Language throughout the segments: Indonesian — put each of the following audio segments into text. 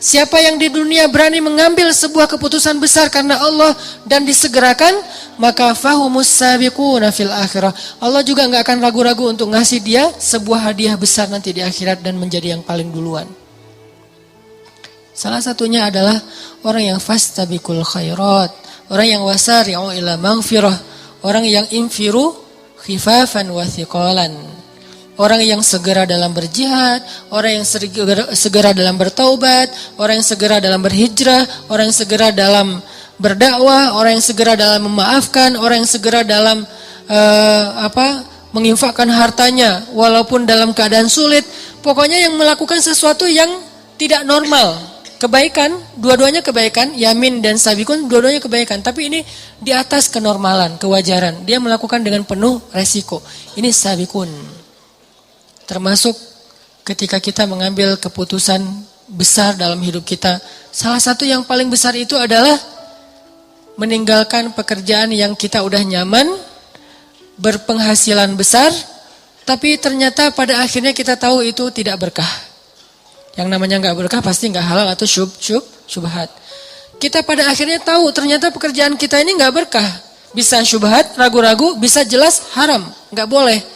Siapa yang di dunia berani mengambil sebuah keputusan besar karena Allah dan disegerakan, maka fahumus sabiquna fil akhirah. Allah juga enggak akan ragu-ragu untuk ngasih dia sebuah hadiah besar nanti di akhirat dan menjadi yang paling duluan. Salah satunya adalah orang yang fastabiqul khairat, orang yang wasari'u ila maghfirah, orang yang infiru khifafan wa thiqalan. Orang yang segera dalam berjihad, orang yang segera dalam bertaubat, orang yang segera dalam berhijrah, orang yang segera dalam berdakwah, orang yang segera dalam memaafkan, orang yang segera dalam menginfakkan hartanya walaupun dalam keadaan sulit. Pokoknya yang melakukan sesuatu yang tidak normal. Kebaikan, dua-duanya kebaikan, yamin dan sabikun, dua-duanya kebaikan. Tapi ini di atas kenormalan, kewajaran. Dia melakukan dengan penuh resiko. Ini sabikun. Termasuk ketika kita mengambil keputusan besar dalam hidup kita. Salah satu yang paling besar itu adalah meninggalkan pekerjaan yang kita udah nyaman, berpenghasilan besar, tapi ternyata pada akhirnya kita tahu itu tidak berkah. Yang namanya nggak berkah pasti nggak halal atau syubhat. Kita pada akhirnya tahu ternyata pekerjaan kita ini nggak berkah. Bisa syubhat, ragu-ragu, bisa jelas haram, nggak boleh.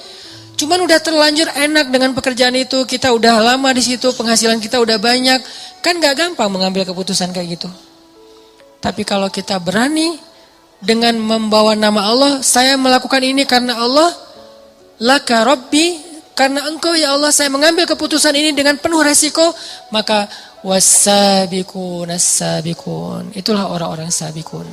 Cuman udah terlanjur enak dengan pekerjaan itu, kita udah lama di situ, penghasilan kita udah banyak, kan nggak gampang mengambil keputusan kayak gitu. Tapi kalau kita berani dengan membawa nama Allah, saya melakukan ini karena Allah, laka Rabbi, karena Engkau ya Allah, saya mengambil keputusan ini dengan penuh resiko, maka wassabiqun as-sabiqun. Itulah orang-orang sabiqun.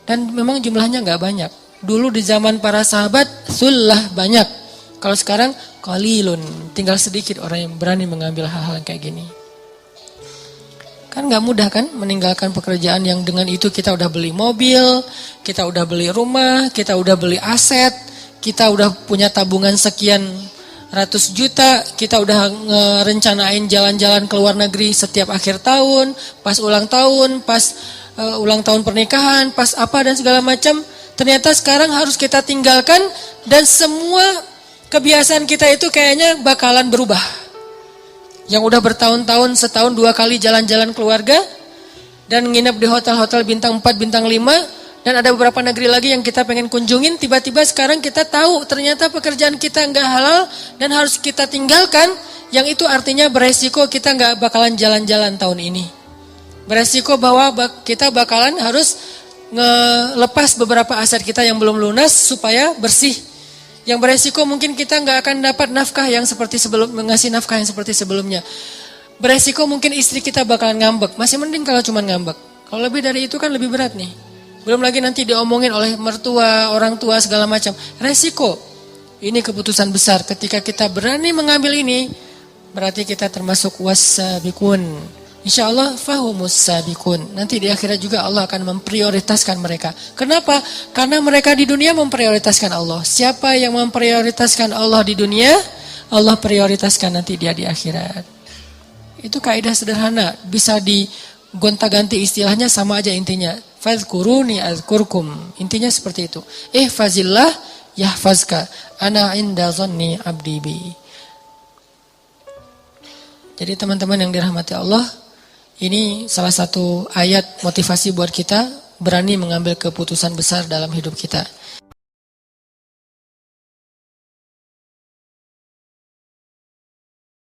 Dan memang jumlahnya nggak banyak. Dulu di zaman para sahabat, sullah banyak. Kalau sekarang qalilun, tinggal sedikit orang yang berani mengambil hal-hal kayak gini. Kan gak mudah kan meninggalkan pekerjaan yang dengan itu kita udah beli mobil, kita udah beli rumah, kita udah beli aset, kita udah punya tabungan sekian ratus juta, kita udah ngerencanain jalan-jalan ke luar negeri setiap akhir tahun, pas ulang tahun, pas ulang tahun pernikahan, pas apa dan segala macam. Ternyata sekarang harus kita tinggalkan dan semua kebiasaan kita itu kayaknya bakalan berubah. Yang udah bertahun-tahun, setahun 2 kali jalan-jalan keluarga dan nginep di hotel-hotel bintang 4, bintang 5, dan ada beberapa negeri lagi yang kita pengen kunjungin, tiba-tiba sekarang kita tahu ternyata pekerjaan kita nggak halal dan harus kita tinggalkan, yang itu artinya beresiko kita nggak bakalan jalan-jalan tahun ini. Beresiko bahwa kita bakalan harus ngelepas beberapa aset kita yang belum lunas supaya bersih. Yang beresiko mungkin kita nggak akan dapat nafkah yang seperti sebelum, mengasih nafkah yang seperti sebelumnya. Beresiko mungkin istri kita bakalan ngambek. Masih mending kalau cuma ngambek. Kalau lebih dari itu kan lebih berat nih. Belum lagi nanti diomongin oleh mertua, orang tua segala macam. Resiko. Ini keputusan besar. Ketika kita berani mengambil ini, berarti kita termasuk wassabiqun. Insyaallah fahumus sabiqun. Nanti di akhirat juga Allah akan memprioritaskan mereka. Kenapa? Karena mereka di dunia memprioritaskan Allah. Siapa yang memprioritaskan Allah di dunia, Allah prioritaskan nanti dia di akhirat. Itu kaidah sederhana, bisa digonta-ganti istilahnya sama aja intinya. Fadhkuruni azkurkum. Intinya seperti itu. Ihfazillah yahfazka. Ana inda dhanni abdi bi. Jadi teman-teman yang dirahmati Allah, ini salah satu ayat motivasi buat kita berani mengambil keputusan besar dalam hidup kita.